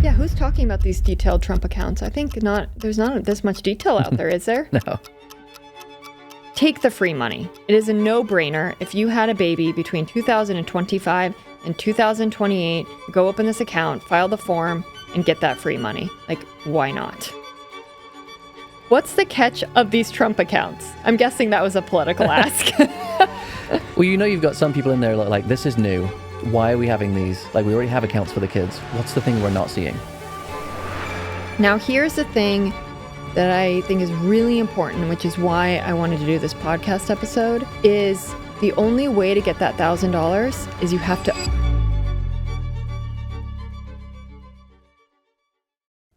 Yeah, who's talking about these detailed Trump accounts? I think there's not this much detail out there, is there? No. Take the free money. It is a no-brainer. If you had a baby between 2025 and 2028, go open this account, file the form, and get that free money. Like, why not? What's the catch of these Trump accounts? I'm guessing that was a political ask. Well, you've got some people in there like, this is new. Why are we having these? Like, we already have accounts for the kids. What's the thing we're not seeing? Now, here's the thing that I think is really important, which is why I wanted to do this podcast episode, is the only way to get that $1,000 is you have to...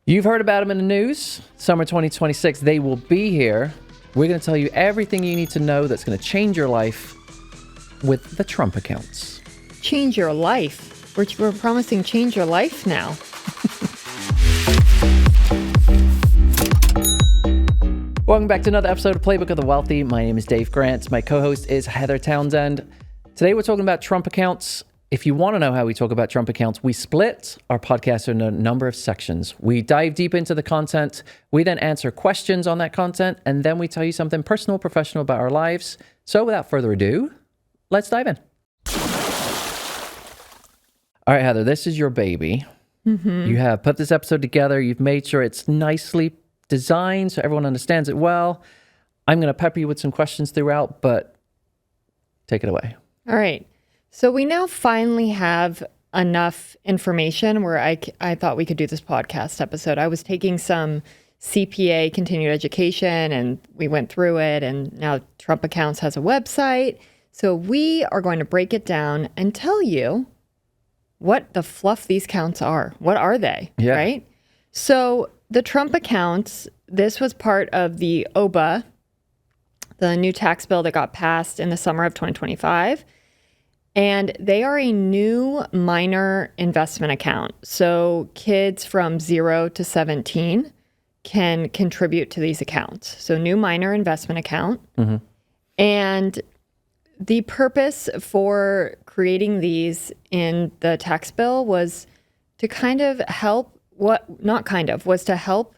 You've heard about them in the news. Summer 2026, they will be here. We're going to tell you everything you need to know that's going to change your life with the Trump accounts. Change your life? We're promising change your life now. Welcome back to another episode of Playbook of the Wealthy. My name is Dave Grant. My co-host is Heather Townsend. Today we're talking about Trump accounts. If you want to know how we talk about Trump accounts, we split our podcast into a number of sections. We dive deep into the content. We then answer questions on that content. And then we tell you something personal, professional about our lives. So without further ado, let's dive in. All right, Heather, this is your baby. Mm-hmm. You have put this episode together. You've made sure it's nicely designed so everyone understands it well. I'm going to pepper you with some questions throughout, but take it away. All right. So we now finally have enough information where I thought we could do this podcast episode. I was taking some CPA continued education and we went through it, and now Trump Accounts has a website. So we are going to break it down and tell you what the fluff these accounts are. What are they? Yeah. Right? So the Trump accounts, this was part of the OBA, the new tax bill that got passed in the summer of 2025. And they are a new minor investment account. So kids from 0 to 17 can contribute to these accounts. So new minor investment account. Mm-hmm. And the purpose for creating these in the tax bill was to kind of help, was to help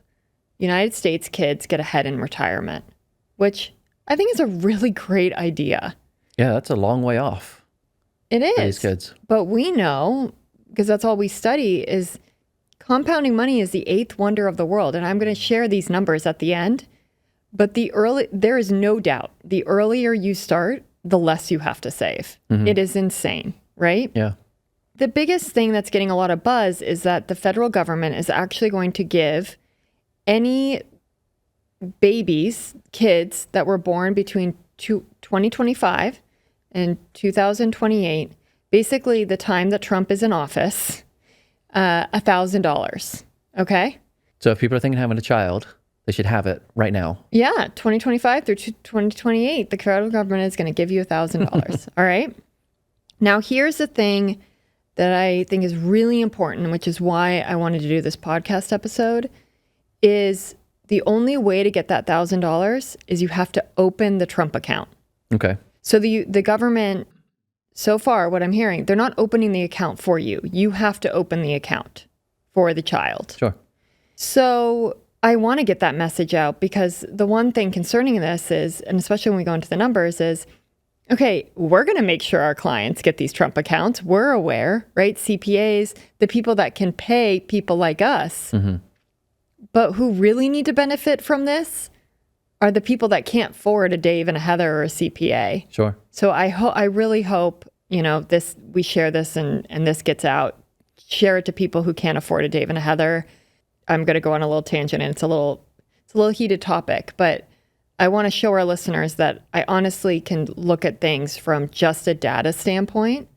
United States kids get ahead in retirement, which I think is a really great idea. Yeah, that's a long way off. It is. For these kids. But we know, because that's all we study, is compounding money is the eighth wonder of the world. And I'm going to share these numbers at the end. But there is no doubt, the earlier you start, the less you have to save. Mm-hmm. It is insane, right? Yeah. The biggest thing that's getting a lot of buzz is that the federal government is actually going to give any babies, kids that were born between 2025 and 2028, basically the time that Trump is in office, $1,000. Okay? So if people are thinking of having a child, they should have it right now. Yeah, 2025 through 2028, the federal government is going to give you $1,000. All right? Now, here's the thing that I think is really important, which is why I wanted to do this podcast episode, is the only way to get that $1,000 is you have to open the Trump account. Okay. So the government, so far, what I'm hearing, they're not opening the account for you. You have to open the account for the child. Sure. So I want to get that message out, because the one thing concerning this is, and especially when we go into the numbers, is, okay, we're going to make sure our clients get these Trump accounts. We're aware, right? CPAs, the people that can pay people like us. Mm-hmm. But who really need to benefit from this are the people that can't afford a Dave and a Heather or a CPA. Sure. So I really hope, we share this and this gets out. Share it to people who can't afford a Dave and a Heather. I'm going to go on a little tangent, and it's a little heated topic, but I want to show our listeners that I honestly can look at things from just a data standpoint.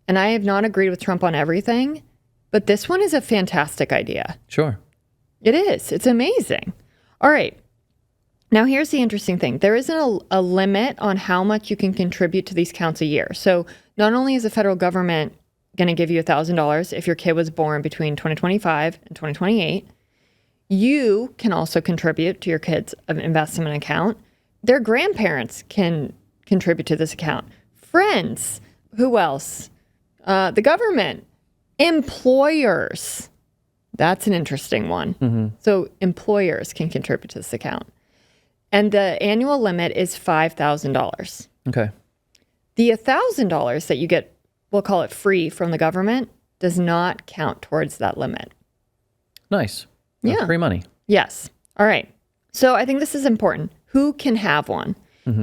And I have not agreed with Trump on everything, but this one is a fantastic idea. Sure. It is. It's amazing. All right. Now, here's the interesting thing. There isn't a limit on how much you can contribute to these accounts a year. So not only is the federal government going to give you $1,000 if your kid was born between 2025 and 2028, you can also contribute to your kid's investment account. Their grandparents can contribute to this account. Friends. Who else? The government. Employers. That's an interesting one. So employers can contribute to this account. And the annual limit is $5,000. Okay. The $1,000 that you get, we'll call it free from the government, does not count towards that limit. Nice. That's Yeah. free money. Yes. All right. So I think this is important. Who can have one?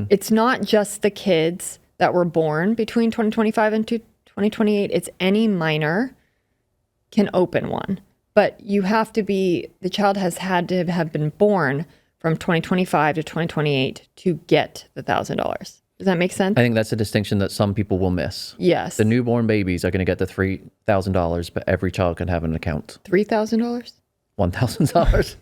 It's not just the kids that were born between 2025 and 2028. It's any minor can open one. But you have to be, the child has had to have been born from 2025 to 2028 to get the $1,000. Does that make sense? I think that's a distinction that some people will miss. Yes. The newborn babies are going to get the $3,000, but every child can have an account. $3,000? $1,000.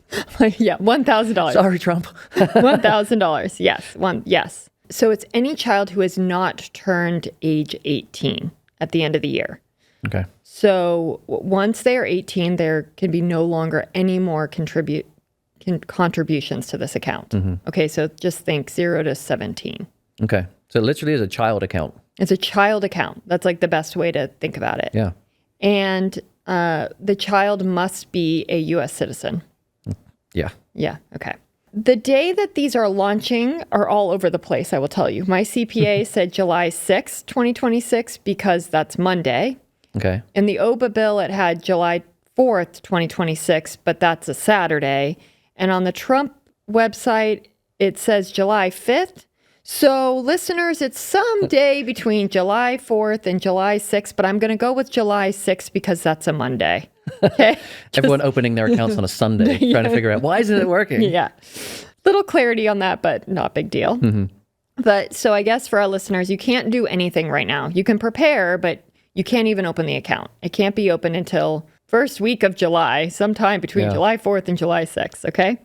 Yeah, $1,000. Sorry, Trump. $1,000. Yes. Yes. So it's any child who has not turned age 18 at the end of the year. Okay. So once they are 18, there can be no longer any more contributions to this account. Okay, so just think 0 to 17. Okay. So it literally is a child account. It's a child account. That's like the best way to think about it. Yeah. And the child must be a U.S. citizen. Yeah. Yeah, okay. The day that these are launching are all over the place, I will tell you. My CPA said July 6th, 2026, because that's Monday. Okay. In the OBA bill, it had July 4th, 2026, but that's a Saturday. And on the Trump website, it says July 5th. So listeners, it's some day between July 4th and July 6th, but I'm going to go with July 6th because that's a Monday. Okay. Everyone opening their accounts on a Sunday, trying to figure out why isn't it working? Yeah. Little clarity on that, but not a big deal. But so I guess for our listeners, you can't do anything right now. You can prepare, but you can't even open the account. It can't be open until first week of July, sometime between July 4th and July 6th. Okay.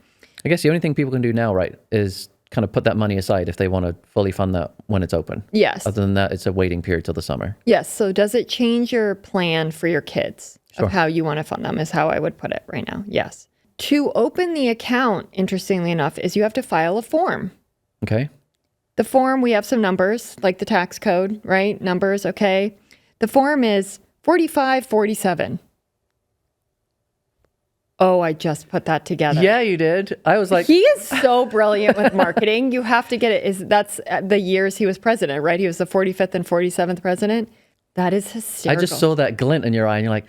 I guess the only thing people can do now, right, is kind of put that money aside if they want to fully fund that when it's open. Yes. Other than that, it's a waiting period till the summer. Yes. So does it change your plan for your kids Sure. of how you want to fund them is how I would put it right now. Yes. To open the account, interestingly enough, is you have to file a form. Okay. The form, we have some numbers, like the tax code, right? Numbers, okay. The form is 4547. Oh, I just put that together. Yeah, you did. I was like, He is so brilliant with marketing. You have to get it. That's the years he was president, right? He was the 45th and 47th president. That is I hysterical. just saw that glint in your eye and you're like,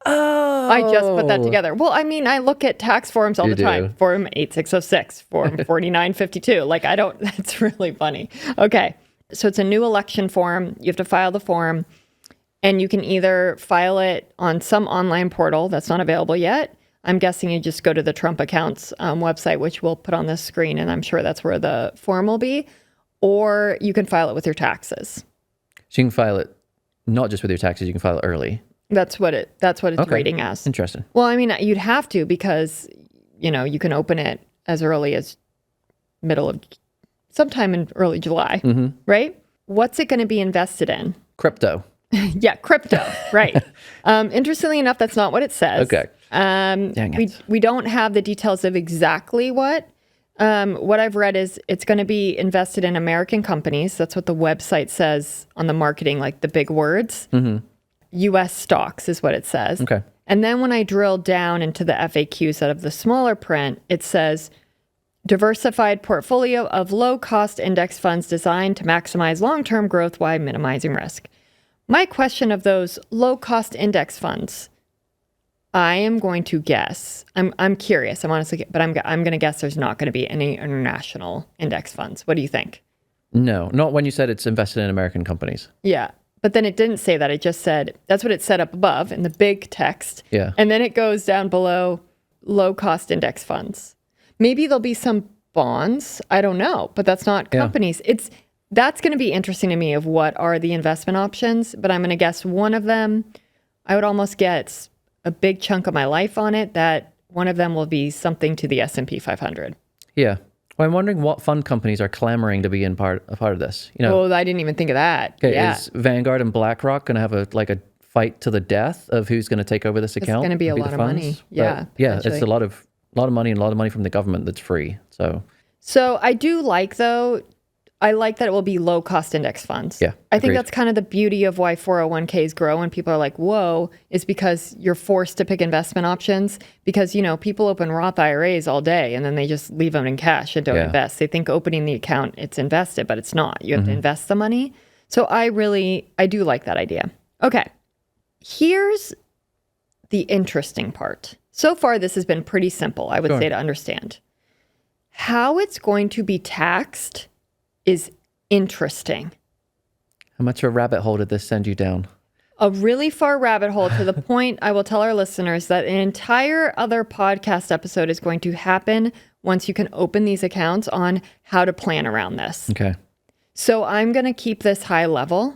oh. I just put that together. Well, I mean, I look at tax forms all You the time. do. Form 8606, Form 4952. Like, I don't, that's really funny. Okay. So it's a new election form. You have to file the form, and you can either file it on some online portal that's not available yet. I'm guessing you just go to the Trump accounts website, which we'll put on this screen, and I'm sure that's where the form will be. Or you can file it with your taxes. So you can file it not just with your taxes, you can file it early. That's what it's rating as. Interesting. Well, I mean, you'd have to because, you can open it as early as sometime in early July, right? What's it going to be invested in? Crypto. Yeah, crypto, right. Interestingly enough, that's not what it says. Okay. Dang it. We don't have the details of exactly what. What I've read is it's going to be invested in American companies. That's what the website says on the marketing, like the big words. U.S. stocks is what it says. Okay. And then when I drill down into the FAQs out of the smaller print, it says diversified portfolio of low-cost index funds designed to maximize long-term growth while minimizing risk. My question of those low-cost index funds, I am going to guess. I'm curious. I'm honestly, but I'm going to guess there's not going to be any international index funds. What do you think? No, not when you said it's invested in American companies. Yeah. But then it didn't say that. It just said, that's what it said up above in the big text. Yeah. And then it goes down below low-cost index funds. Maybe there'll be some bonds. I don't know. But that's not companies. That's going to be interesting to me of what are the investment options. But I'm going to guess one of them, I would almost get a big chunk of my life on it, that one of them will be something to the S&P 500. Yeah. Well, I'm wondering what fund companies are clamoring to be a part of this. Oh, I didn't even think of that. Okay, Yeah. is Vanguard and BlackRock going to have a fight to the death of who's going to take over this account? It's going to be a lot of money. Yeah. Yeah, it's potentially. a lot of money and a lot of money from the government that's free. So I do like, though, I like that it will be low cost index funds. Yeah, I think agreed. that's kind of the beauty of why 401ks grow and people are like, whoa, is because you're forced to pick investment options because, people open Roth IRAs all day and then they just leave them in cash and don't invest. They think opening the account, it's invested, but it's not. You have to invest the money. So I do like that idea. Okay. Here's the interesting part. So far, this has been pretty simple, I would say, to understand. How it's going to be taxed is interesting. How much of a rabbit hole did this send you down? A really far rabbit hole to the point I will tell our listeners that an entire other podcast episode is going to happen once you can open these accounts on how to plan around this. Okay. So I'm going to keep this high level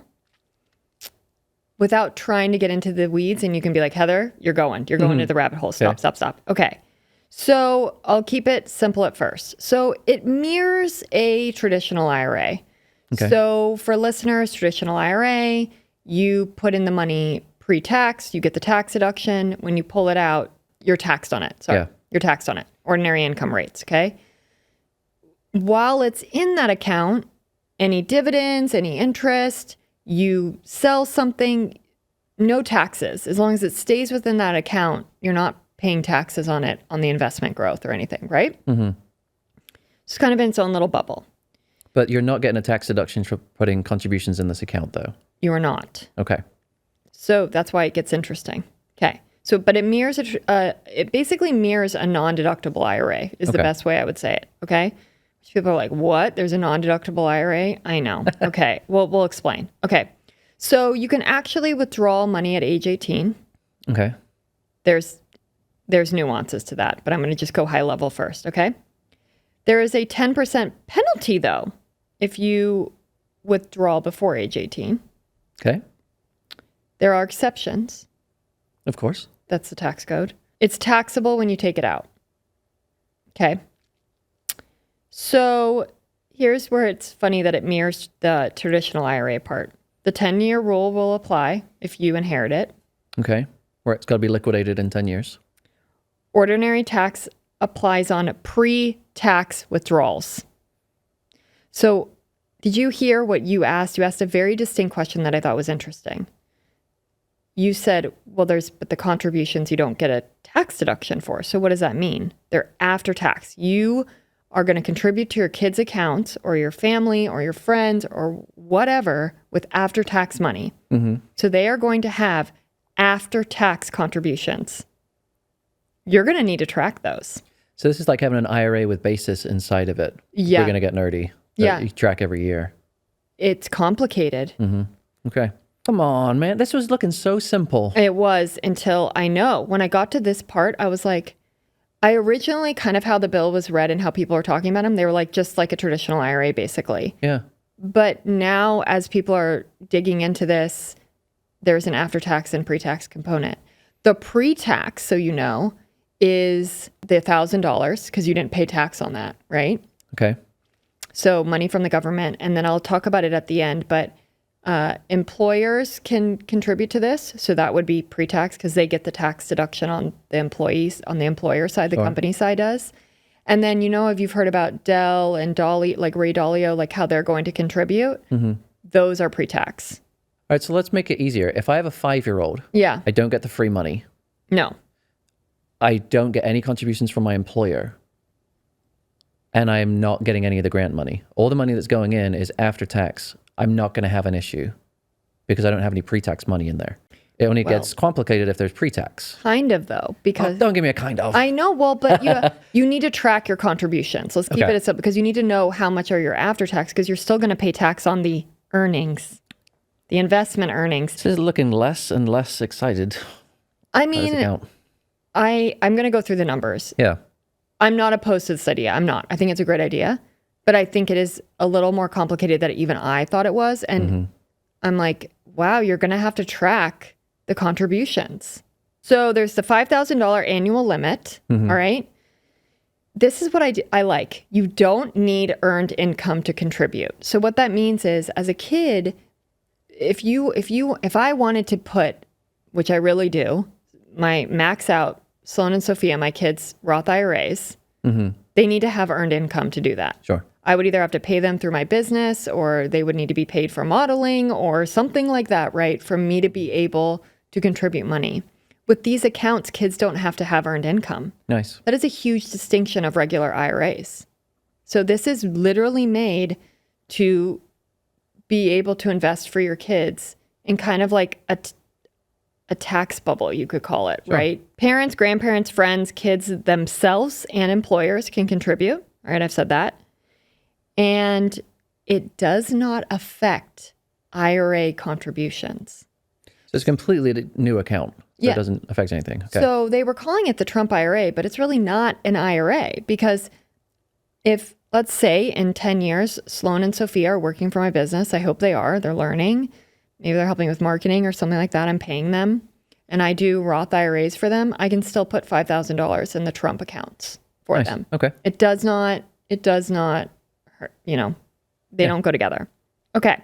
without trying to get into the weeds. And you can be like, Heather, you're going to the rabbit hole. Stop. Okay. So I'll keep it simple at first. So it mirrors a traditional IRA. Okay. So for listeners, traditional IRA, you put in the money pre-tax, you get the tax deduction. When you pull it out, you're taxed on it. You're taxed on it. Ordinary income rates, okay? While it's in that account, any dividends, any interest, you sell something, no taxes. As long as it stays within that account, you're not paying taxes on it, on the investment growth or anything, right? Mm-hmm. It's kind of in its own little bubble. But you're not getting a tax deduction for putting contributions in this account, though. You are not. Okay. So that's why it gets interesting. Okay. So, but it mirrors, it basically mirrors a non-deductible IRA is the best way I would say it. Okay. People are like, what? There's a non-deductible IRA? I know. Okay. Well, we'll explain. Okay. So you can actually withdraw money at age 18. Okay. There's nuances to that, but I'm going to just go high level first. Okay. There is a 10% penalty though, if you withdraw before age 18. Okay. There are exceptions. Of course. That's the tax code. It's taxable when you take it out. Okay. So here's where it's funny that it mirrors the traditional IRA part. The 10-year rule will apply if you inherit it. Okay. Where it's got to be liquidated in 10 years. Ordinary tax applies on pre-tax withdrawals. So did you hear what you asked? You asked a very distinct question that I thought was interesting. You said, well, but the contributions you don't get a tax deduction for. So what does that mean? They're after tax. You are going to contribute to your kids' accounts or your family or your friends or whatever with after-tax money. Mm-hmm. So they are going to have after-tax contributions. You're going to need to track those. So this is like having an IRA with basis inside of it. Yeah. We're going to get nerdy. Yeah. You track every year. It's complicated. Mm-hmm. Okay. Come on, man. This was looking so simple. It was until when I got to this part, I was like, I originally kind of how the bill was read and how people are talking about them, they were like, just like a traditional IRA, basically. Yeah. But now as people are digging into this, there's an after-tax and pre-tax component. The pre-tax, so you know, is the $1,000 because you didn't pay tax on that, right? Okay. So money from the government. And then I'll talk about it at the end, but employers can contribute to this. So that would be pre-tax because they get the tax deduction on the employees, on the employer side, the company side does. And then, if you've heard about Dell and Ray Dalio, like how they're going to contribute, those are pre-tax. All right, so let's make it easier. If I have a 5-year-old, yeah, I don't get the free money. No. I don't get any contributions from my employer. And I'm not getting any of the grant money. All the money that's going in is after tax. I'm not going to have an issue because I don't have any pre-tax money in there. It only gets complicated if there's pre-tax. Kind of, though, because... don't give me a kind of. I know, well, but you need to track your contributions. Let's keep it simple because you need to know how much are your after-tax because you're still going to pay tax on the earnings, the investment earnings. This is looking less and less excited. I mean, I'm going to go through the numbers. Yeah. I'm not opposed to this idea. I'm not. I think it's a great idea. But I think it is a little more complicated than even I thought it was. And I'm like, wow, you're going to have to track the contributions. So there's the $5,000 annual limit. All right. This is what I like. You don't need earned income to contribute. So what that means is as a kid, if I wanted to put, which I really do, my max out Sloan and Sophia, my kids' Roth IRAs, they need to have earned income to do that. Sure. I would either have to pay them through my business, or they would need to be paid for modeling or something like that, right? For me to be able to contribute money. With these accounts, kids don't have to have earned income. Nice. That is a huge distinction of regular IRAs. So this is literally made to be able to invest for your kids in kind of like a tax bubble, you could call it, right? Parents, grandparents, friends, kids themselves, and employers can contribute. All right, I've said that. And it does not affect IRA contributions. So it's a completely new account. So it doesn't affect anything. Okay. So they were calling it the Trump IRA, but it's really not an IRA, because if, let's say in 10 years, Sloan and Sophia are working for my business. I hope they are. They're learning. Maybe they're helping with marketing or something like that. I'm paying them. And I do Roth IRAs for them. I can still put $5,000 in the Trump accounts for them. Okay. It does not hurt, they don't go together. Okay.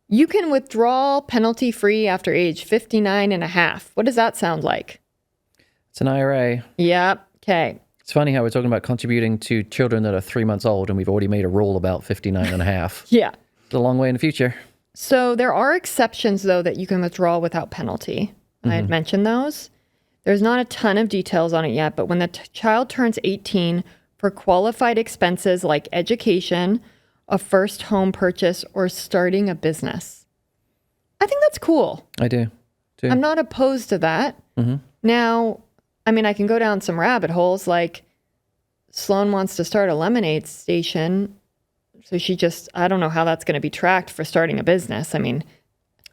You can withdraw penalty free after age 59 and a half. What does that sound like? It's an IRA. Yep. Okay. It's funny how we're talking about contributing to children that are 3 months old, and we've already made a rule about 59 and a half. Yeah. It's a long way in the future. So there are exceptions, though, that you can withdraw without penalty. And I had mentioned those. There's not a ton of details on it yet, but when the child turns 18, for qualified expenses like education, a first home purchase, or starting a business. I think that's cool. I do, too. I'm not opposed to that. Now, I mean, I can go down some rabbit holes, like Sloan wants to start a lemonade station. So I don't know how that's going to be tracked for starting a business. I mean,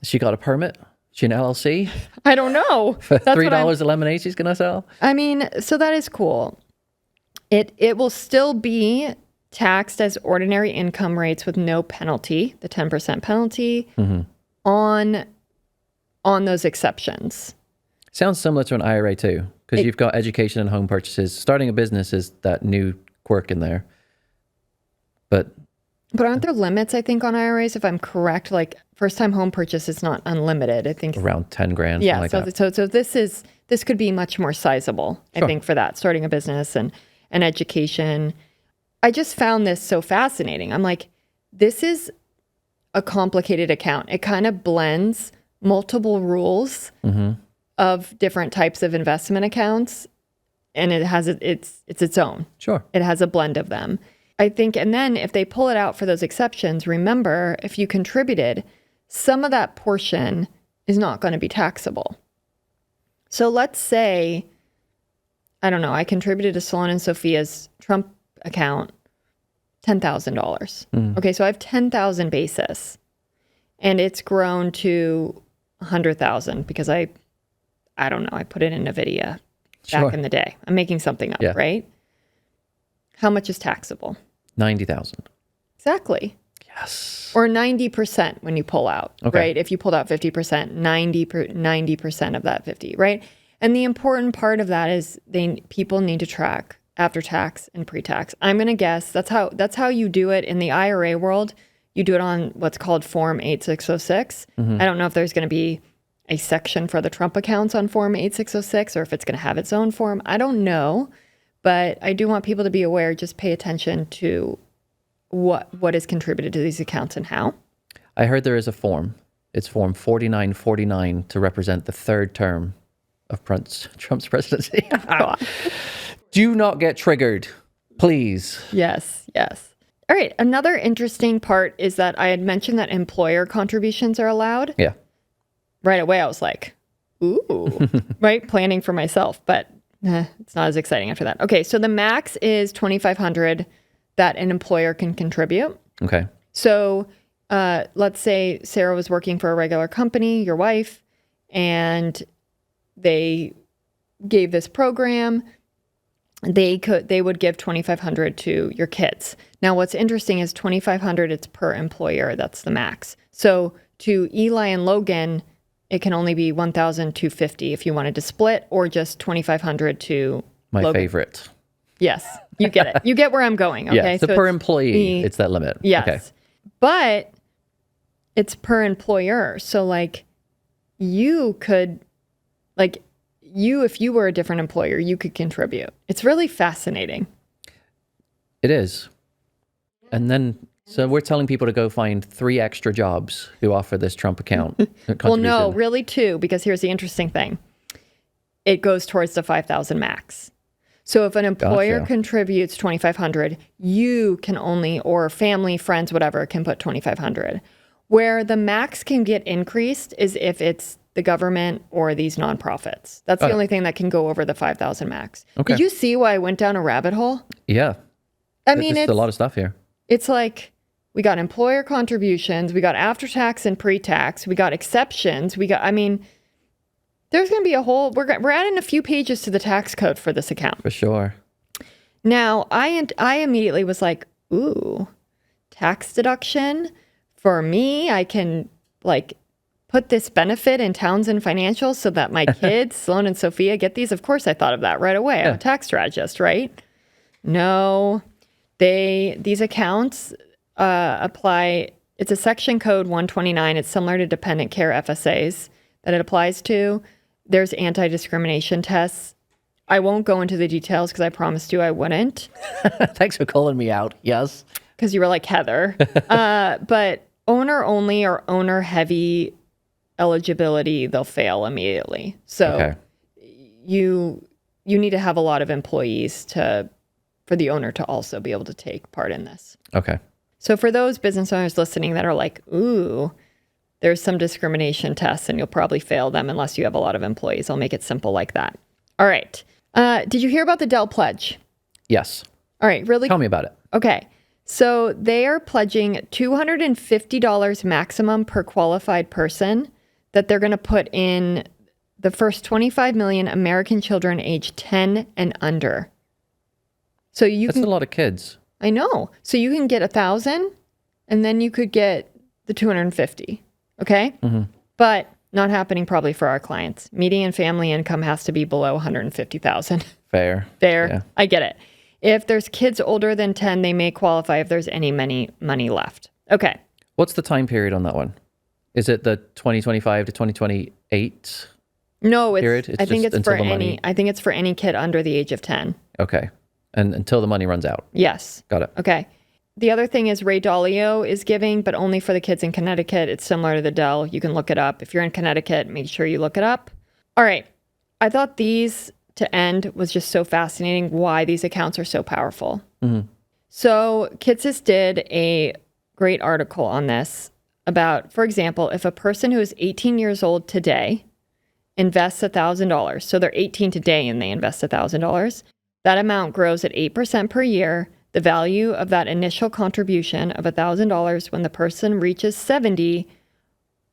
she got a permit? She an LLC? I don't know. For $3 a lemonade she's going to sell? I mean, so that is cool. It will still be taxed as ordinary income rates with no penalty, the 10% penalty on those exceptions. Sounds similar to an IRA too, because you've got education and home purchases. Starting a business is that new quirk in there. But aren't there limits, I think, on IRAs, if I'm correct? Like first time home purchase is not unlimited. I think around 10 grand. Yeah. Like so this could be much more sizable, I think, for that, starting a business and education. I just found this so fascinating. I'm like, this is a complicated account. It kind of blends multiple rules of different types of investment accounts, and it has it's its own. Sure. It has a blend of them. I think, and then if they pull it out for those exceptions, remember, if you contributed, some of that portion is not going to be taxable. So let's say, I don't know, I contributed to Sloan and Sophia's Trump account $10,000. Okay, so I have 10,000 basis, and it's grown to 100,000 because I don't know, I put it in NVIDIA back in the day. I'm making something up, right? How much is taxable? 90,000. Exactly. Yes. Or 90% when you pull out, right? If you pulled out 50%, 90% of that 50, right? And the important part of that is people need to track after tax and pre-tax. I'm going to guess that's how you do it in the IRA world. You do it on what's called Form 8606. I don't know if there's going to be a section for the Trump accounts on Form 8606 or if it's going to have its own form. I don't know, but I do want people to be aware. Just pay attention to what is contributed to these accounts and how. I heard there is a form. It's Form 4949 to represent the third term of Trump's presidency. Do not get triggered, please. Yes. All right. Another interesting part is that I had mentioned that employer contributions are allowed. Yeah. Right away, I was like, ooh, right? Planning for myself, but it's not as exciting after that. Okay. So the max is $2,500 that an employer can contribute. Okay. So let's say Sarah was working for a regular company, your wife, and they gave this program. They would give $2,500 to your kids. Now, what's interesting is $2,500, it's per employer. That's the max. So to Eli and Logan, it can only be $1,250 if you wanted to split, or just $2,500 to my Logan. Favorite. Yes, you get it. You get where I'm going. Okay, yeah, so per employee, it's that limit. Yes, okay. But it's per employer. So like, you could, like, if you were a different employer, you could contribute. It's really fascinating. It is. And then, so we're telling people to go find 3 extra jobs who offer this Trump account. Well, no, really 2, because here's the interesting thing. It goes towards the 5,000 max. So if an employer contributes 2,500, you can only, or family, friends, whatever, can put 2,500. Where the max can get increased is if it's the government or these nonprofits. That's the only thing that can go over the 5,000 max. Okay. Did you see why I went down a rabbit hole? Yeah. I mean, it's a lot of stuff here. It's like we got employer contributions, we got after-tax and pre-tax, we got exceptions, I mean, there's going to be a whole, we're adding a few pages to the tax code for this account. For sure. Now, I immediately was like, ooh, tax deduction for me. I can like put this benefit in Townsend Financial so that my kids, Sloan and Sophia, get these. Of course, I thought of that right away. I'm a tax strategist, right? No, these accounts apply. It's a section code 129. It's similar to dependent care FSAs that it applies to. There's anti-discrimination tests. I won't go into the details because I promised you I wouldn't. Thanks for calling me out. Yes. Because you were like, Heather. But owner only or owner heavy eligibility, they'll fail immediately. So you need to have a lot of employees for the owner to also be able to take part in this. Okay. So for those business owners listening that are like, ooh, there's some discrimination tests and you'll probably fail them unless you have a lot of employees. I'll make it simple like that. All right. Did you hear about the Dell pledge? Yes. All right. Really? Tell me about it. Okay. So they are pledging $250 maximum per qualified person that they're going to put in the first 25 million American children aged 10 and under. So that's a lot of kids. I know. So you can get 1,000 and then you could get the 250. Okay. Mm-hmm. But not happening probably for our clients. Median family income has to be below 150,000. Fair. Yeah. I get it. If there's kids older than 10, they may qualify if there's any money left. Okay. What's the time period on that one? Is it the 2025 to 2028? No, period? I think it's for any kid under the age of 10. Okay. And until the money runs out. Yes. Got it. Okay. The other thing is Ray Dalio is giving, but only for the kids in Connecticut. It's similar to the Dell. You can look it up. If you're in Connecticut, make sure you look it up. All right. I thought these to end was just so fascinating why these accounts are so powerful. Mm-hmm. So Kitsis did a great article on this about, for example, if a person who is 18 years old today invests $1,000, so they're 18 today and they invest $1,000, that amount grows at 8% per year. The value of that initial contribution of $1,000 when the person reaches 70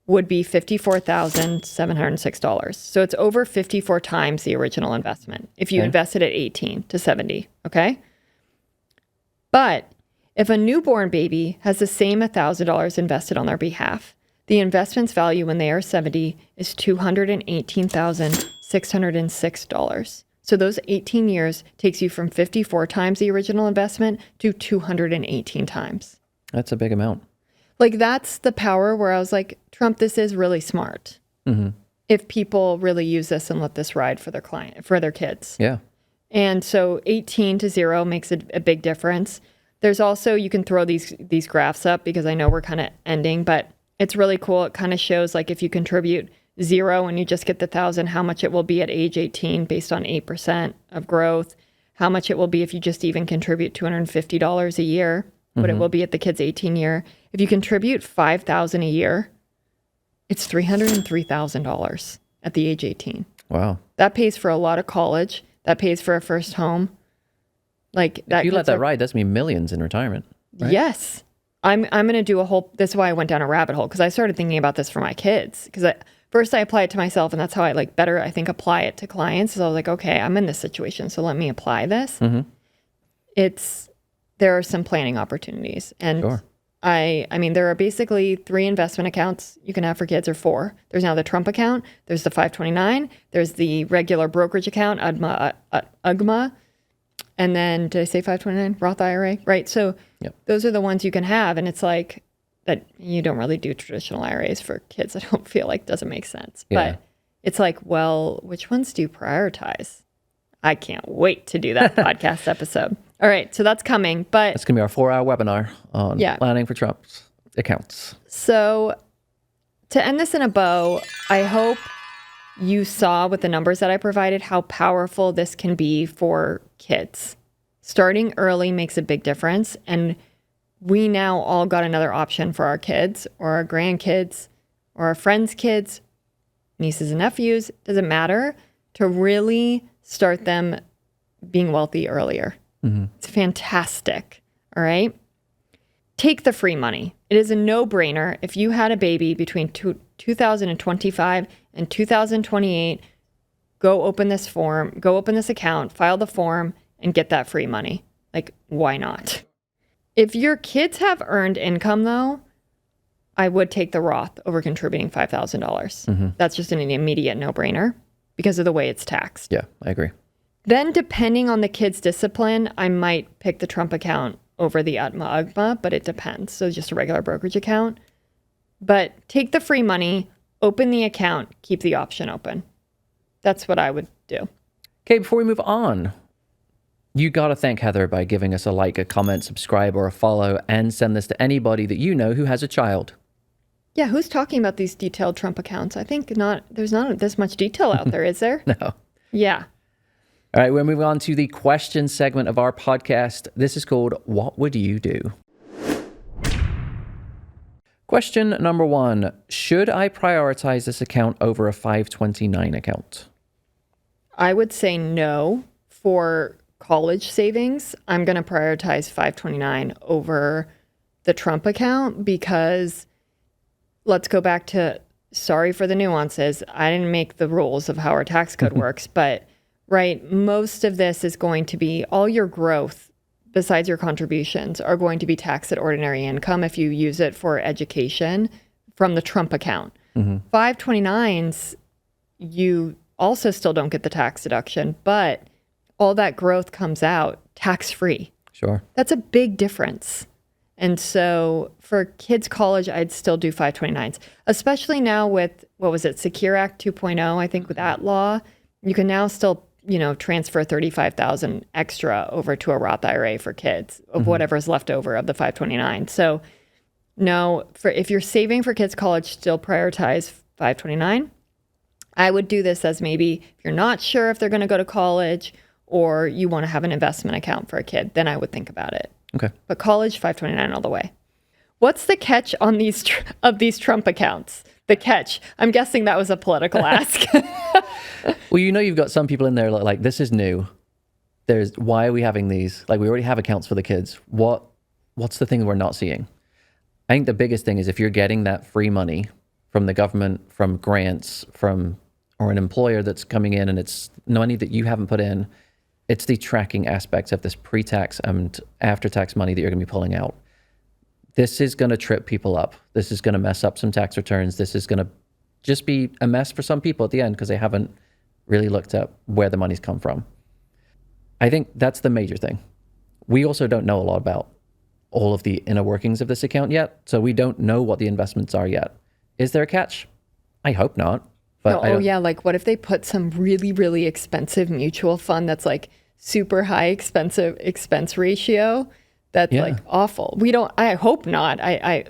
would be $54,706. So it's over 54 times the original investment if you invested at 18 to 70, okay? But if a newborn baby has the same $1,000 invested on their behalf, the investment's value when they are 70 is $218,606. So those 18 years takes you from 54 times the original investment to 218 times. That's a big amount. Like that's the power where I was like, Trump, this is really smart. Mm-hmm. If people really use this and let this ride for their kids. Yeah. And so 18 to 0 makes a big difference. There's also, you can throw these graphs up because I know we're kind of ending, but it's really cool. It kind of shows like if you contribute 0 and you just get the 1,000, how much it will be at age 18 based on 8% of growth, how much it will be if you just even contribute $250 a year, what it will be at the kid's 18 year. If you contribute $5,000 a year, it's $303,000 at the age 18. Wow. That pays for a lot of college. That pays for a first home. Like that. If you let that ride, that's me millions in retirement. Right? Yes. I'm going to do a whole, that's why I went down a rabbit hole, because I started thinking about this for my kids. Because first I apply it to myself, and that's how I I think apply it to clients. So I was like, okay, I'm in this situation, so let me apply this. Mm-hmm. There are some planning opportunities. And sure. I mean, there are basically 3 investment accounts you can have for kids, or 4. There's now the Trump account, there's the 529, there's the regular brokerage account, UGMA, and then, did I say 529? Roth IRA, right? So those are the ones you can have, and it's like that you don't really do traditional IRAs for kids. I don't feel like doesn't make sense. Yeah. But it's like, well, which ones do you prioritize? I can't wait to do that podcast episode. All right, so that's coming. But That's going to be our 4-hour webinar on planning for Trump's accounts. So to end this in a bow, I hope you saw with the numbers that I provided how powerful this can be for kids. Starting early makes a big difference. And we now all got another option for our kids or our grandkids or our friends' kids, nieces and nephews, doesn't matter, to really start them being wealthy earlier. It's fantastic. All right. Take the free money. It is a no-brainer. If you had a baby between 2025 and 2028, go open this form, go open this account, file the form, and get that free money. Like, why not? If your kids have earned income, though, I would take the Roth over contributing $5,000. That's just an immediate no-brainer because of the way it's taxed. Yeah, I agree. Then, depending on the kid's discipline, I might pick the Trump account over the UGMA, but it depends. So just a regular brokerage account. But take the free money, open the account, keep the option open. That's what I would do. Okay, before we move on, you got to thank Heather by giving us a like, a comment, subscribe, or a follow, and send this to anybody that you know who has a child. Yeah, who's talking about these detailed Trump accounts? I think there's not this much detail out there, is there? No. Yeah. All right, we're moving on to the question segment of our podcast. This is called What Would You Do? Question number 1. Should I prioritize this account over a 529 account? I would say no. For college savings, I'm going to prioritize 529 over the Trump account because let's go back to, sorry for the nuances, I didn't make the rules of how our tax code works, but right, most of this is going to be all your growth besides your contributions are going to be taxed at ordinary income if you use it for education from the Trump account. 529s, you also still don't get the tax deduction, but all that growth comes out tax-free. Sure. That's a big difference. And so for kids' college, I'd still do 529s, especially now with, what was it, Secure Act 2.0, I think with that law, you can now still transfer $35,000 extra over to a Roth IRA for kids of whatever's left over of the 529. So no, if you're saving for kids' college, still prioritize 529. I would do this as maybe if you're not sure if they're going to go to college or you want to have an investment account for a kid, then I would think about it. Okay. But college, 529 all the way. What's the catch on these Trump accounts? The catch. I'm guessing that was a political ask. Well, you've got some people in there like, this is new. Why are we having these? Like, we already have accounts for the kids. What's the thing we're not seeing? I think the biggest thing is if you're getting that free money from the government, from grants, or an employer that's coming in and it's money that you haven't put in, it's the tracking aspects of this pre-tax and after-tax money that you're going to be pulling out. This is going to trip people up. This is going to mess up some tax returns. This is going to just be a mess for some people at the end because they haven't really looked at where the money's come from. I think that's the major thing. We also don't know a lot about all of the inner workings of this account yet, so we don't know what the investments are yet. Is there a catch? I hope not. But like what if they put some really, really expensive mutual fund that's like super high expense ratio? That's like awful. I hope not.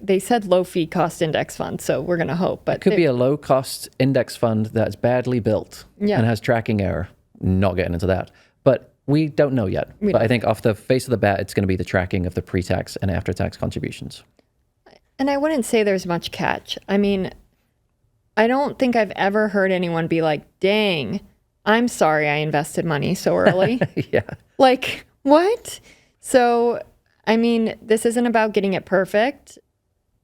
They said low fee cost index fund, so we're going to hope. But it could be a low cost index fund that's badly built and has tracking error. Not getting into that. But we don't know yet. I think off the face of the bat, it's going to be the tracking of the pre-tax and after-tax contributions. And I wouldn't say there's much catch. I mean, I don't think I've ever heard anyone be like, dang, I'm sorry I invested money so early. Yeah. Like, what? So, I mean, this isn't about getting it perfect.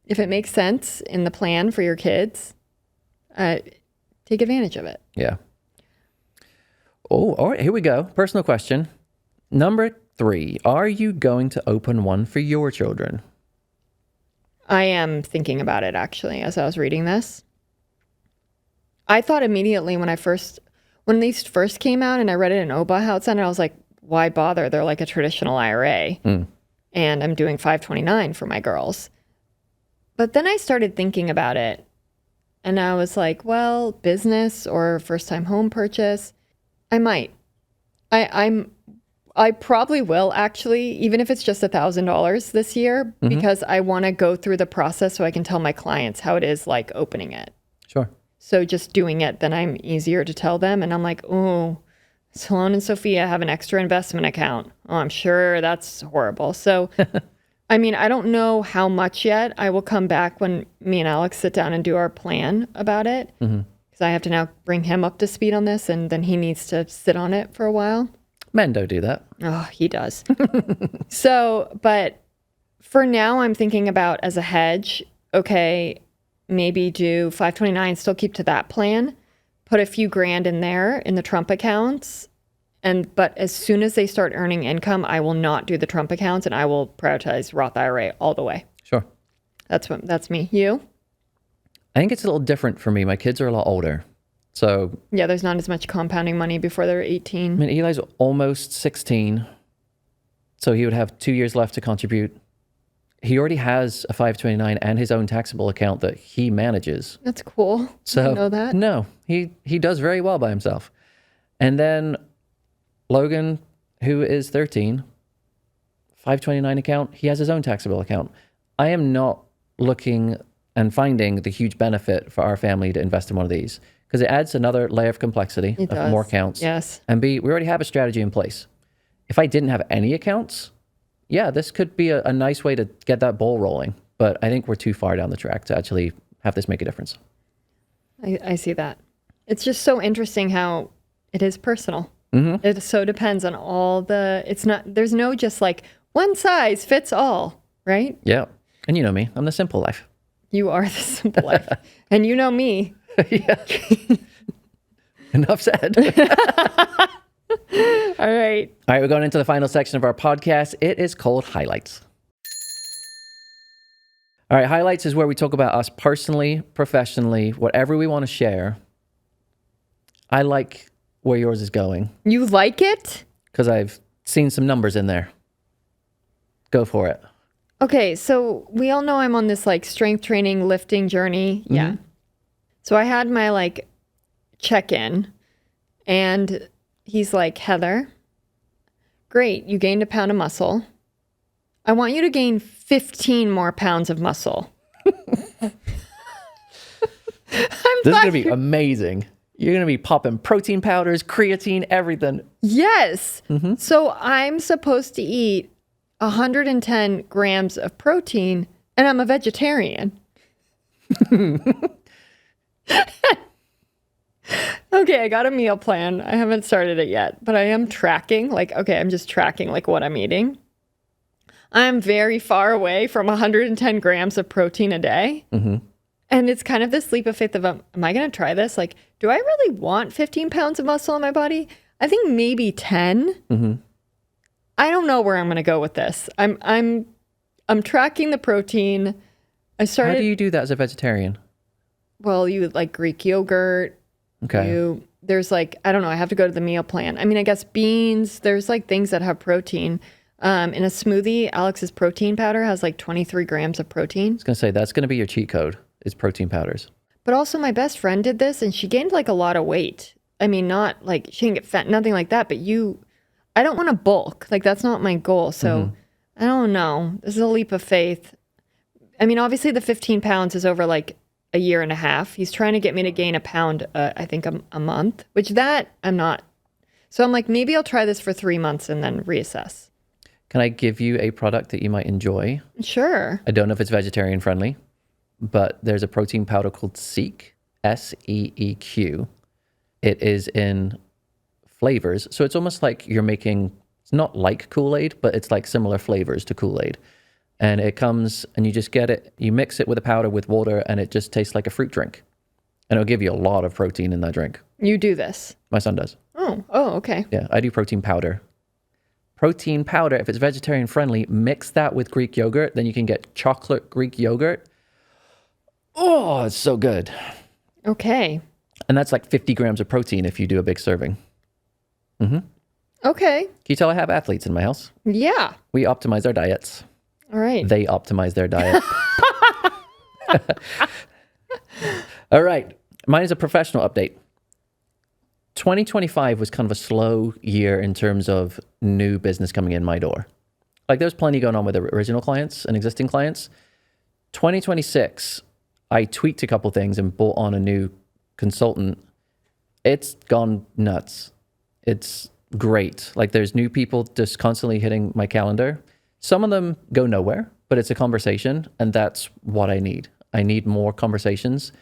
If it makes sense in the plan for your kids, take advantage of it. Yeah. Oh, all right, here we go. Personal question. Number 3, are you going to open one for your children? I am thinking about it, actually, as I was reading this. I thought immediately when these first came out and I read it in OBA how it's done, I was like, why bother? They're like a traditional IRA. And I'm doing 529 for my girls. But then I started thinking about it and I was like, well, business or first time home purchase, I might. I I probably will actually, even if it's just $1,000 this year, because I want to go through the process so I can tell my clients how it is like opening it. Sure. So just doing it, then I'm easier to tell them. And I'm like, oh, Sloan and Sophia have an extra investment account. Oh, I'm sure that's horrible. So, I mean, I don't know how much yet. I will come back when me and Alex sit down and do our plan about it. Because I have to now bring him up to speed on this, and then he needs to sit on it for a while. Men don't do that. Oh, he does. So, but for now, I'm thinking about as a hedge, okay, maybe do 529, still keep to that plan, put a few grand in there in the Trump accounts. But as soon as they start earning income, I will not do the Trump accounts and I will prioritize Roth IRA all the way. Sure. That's me. You? I think it's a little different for me. My kids are a lot older. So yeah, there's not as much compounding money before they're 18. I mean, Eli's almost 16. So he would have 2 years left to contribute. He already has a 529 and his own taxable account that he manages. That's cool. So I didn't know that. No, he does very well by himself. And then Logan, who is 13, 529 account, he has his own taxable account. I am not looking and finding the huge benefit for our family to invest in one of these because it adds another layer of complexity of more accounts. Yes. And B, we already have a strategy in place. If I didn't have any accounts, yeah, this could be a nice way to get that ball rolling. But I think we're too far down the track to actually have this make a difference. I see that. It's just so interesting how it is personal. It so depends on all there's no just like one size fits all, right? Yeah. And you know me, I'm the simple life. You are the simple life. And you know me. Yeah. Enough said. All right. All right, we're going into the final section of our podcast. It is called Highlights. All right, Highlights is where we talk about us personally, professionally, whatever we want to share. I like where yours is going. You like it? Because I've seen some numbers in there. Go for it. Okay, so we all know I'm on this like strength training, lifting journey. Yeah. So I had my like check-in and he's like, Heather, great, you gained a pound of muscle. I want you to gain 15 more pounds of muscle. This is going to be amazing. You're going to be popping protein powders, creatine, everything. Yes. So I'm supposed to eat 110 grams of protein and I'm a vegetarian. Okay, I got a meal plan. I haven't started it yet, but I am tracking. I'm just tracking like what I'm eating. I'm very far away from 110 grams of protein a day. And it's kind of this leap of faith of, am I going to try this? Like, do I really want 15 pounds of muscle in my body? I think maybe 10. I don't know where I'm going to go with this. I'm tracking the protein. How do you do that as a vegetarian? Well, you like Greek yogurt. Okay. There's like, I don't know, I have to go to the meal plan. I mean, I guess beans, there's like things that have protein. In a smoothie, Alex's protein powder has like 23 grams of protein. I was going to say, that's going to be your cheat code, is protein powders. But also my best friend did this and she gained like a lot of weight. I mean, not like she didn't get fat, nothing like that, but I don't want to bulk. Like that's not my goal. So I don't know. This is a leap of faith. I mean, obviously the 15 pounds is over like a year and a half. He's trying to get me to gain a pound, I think a month, which that I'm not. So I'm like, maybe I'll try this for 3 months and then reassess. Can I give you a product that you might enjoy? Sure. I don't know if it's vegetarian friendly, but there's a protein powder called Seek, S-E-E-Q. It is in flavors. So it's almost like you're making, it's not like Kool-Aid, but it's like similar flavors to Kool-Aid. And it comes and you just get it, you mix it with a powder with water and it just tastes like a fruit drink. And it'll give you a lot of protein in that drink. You do this? My son does. Oh, okay. Yeah, I do protein powder. Protein powder, if it's vegetarian friendly, mix that with Greek yogurt, then you can get chocolate Greek yogurt. Oh, it's so good. Okay. And that's like 50 grams of protein if you do a big serving. Okay. Can you tell I have athletes in my house? Yeah. We optimize our diets. All right. They optimize their diet. All right. Mine is a professional update. 2025 was kind of a slow year in terms of new business coming in my door. Like there's plenty going on with the original clients and existing clients. 2026, I tweaked a couple things and brought on a new consultant. It's gone nuts. It's great. Like there's new people just constantly hitting my calendar. Some of them go nowhere, but it's a conversation, and that's what I need. I need more conversations.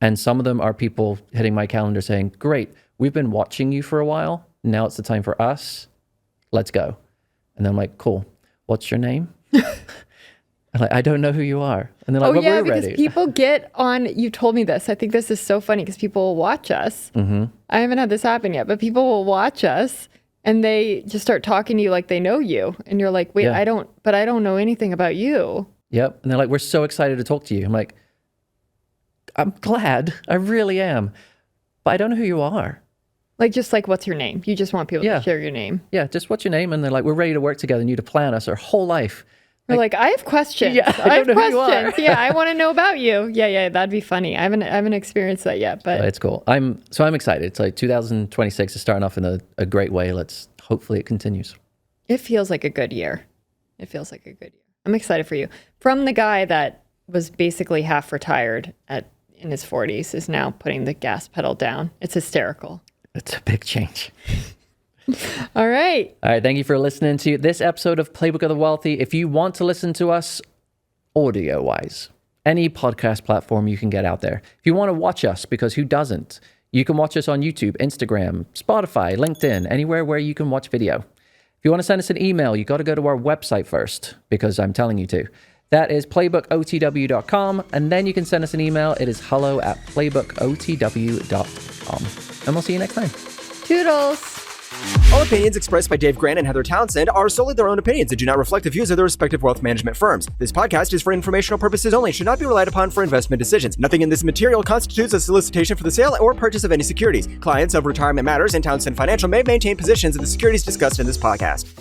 And some of them are people hitting my calendar saying, great, we've been watching you for a while. Now it's the time for us. Let's go. And then I'm like, cool. What's your name? I'm like, I don't know who you are. And they're like, well, we're ready. Because people get on, you told me this. I think this is so funny because people will watch us. Mm-hmm. I haven't had this happen yet, but people will watch us and they just start talking to you like they know you. And you're like, wait, Yeah. I don't know anything about you. Yep. And they're like, we're so excited to talk to you. I'm like, I'm glad. I really am. But I don't know who you are. Like, just like, what's your name? You just want people Yeah. to share your name. Yeah, just what's your name? And they're like, we're ready to work together and you to plan us our whole life. You're like, I have questions. Yeah, I don't know who you are. questions. Yeah, I want to know about you. Yeah, that'd be funny. I haven't experienced that yet, but It's cool. I'm excited. It's like 2026 is starting off in a great way. Hopefully it continues. it feels like a good year. I'm excited for you. From the guy that was basically half retired in his 40s is now putting the gas pedal down. It's hysterical. It's a big change. All right. All right. Thank you for listening to this episode of Playbook of the Wealthy. If you want to listen to us audio-wise, any podcast platform you can get out there. If you want to watch us, because who doesn't? You can watch us on YouTube, Instagram, Spotify, LinkedIn, anywhere where you can watch video. If you want to send us an email, you got to go to our website first, because I'm telling you to. That is playbookotw.com, and then you can send us an email. It is hello@playbookotw.com. And we'll see you next time. Toodles. All opinions expressed by Dave Grant and Heather Townsend are solely their own opinions and do not reflect the views of their respective wealth management firms. This podcast is for informational purposes only and should not be relied upon for investment decisions. Nothing in this material constitutes a solicitation for the sale or purchase of any securities. Clients of Retirement Matters and Townsend Financial may maintain positions in the securities discussed in this podcast.